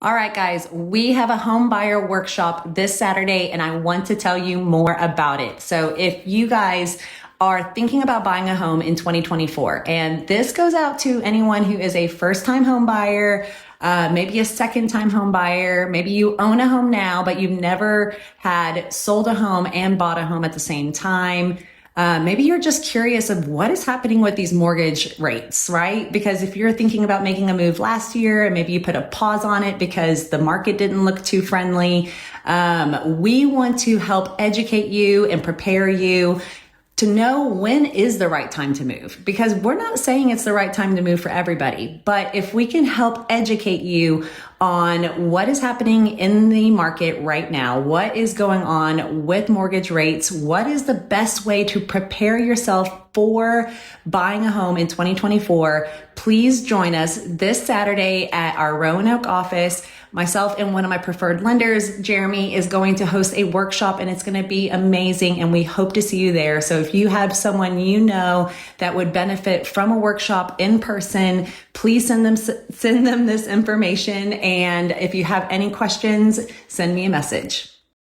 All right, guys, we have a home buyer workshop this Saturday, and I want to tell you more about it. So if you guys are thinking about buying a home in 2024, and this goes out to anyone who is a first-time home buyer, maybe a second-time home buyer, maybe you own a home now, but you've never had sold a home and bought a home at the same time. Maybe you're just curious of what is happening with these mortgage rates, right? Because if you're thinking about making a move last year and maybe you put a pause on it because the market didn't look too friendly, we want to help educate you and prepare you to know when is the right time to move, because we're not saying it's the right time to move for everybody. But if we can help educate you on what is happening in the market right now, what is going on with mortgage rates, what is the best way to prepare yourself for buying a home in 2024, please join us this Saturday at our Roanoke office. Myself and one of my preferred lenders, Jeremy, is going to host a workshop, and it's going to be amazing, and we hope to see you there. So if you have someone you know that would benefit from a workshop in person, please send them this information. And if you have any questions, send me a message.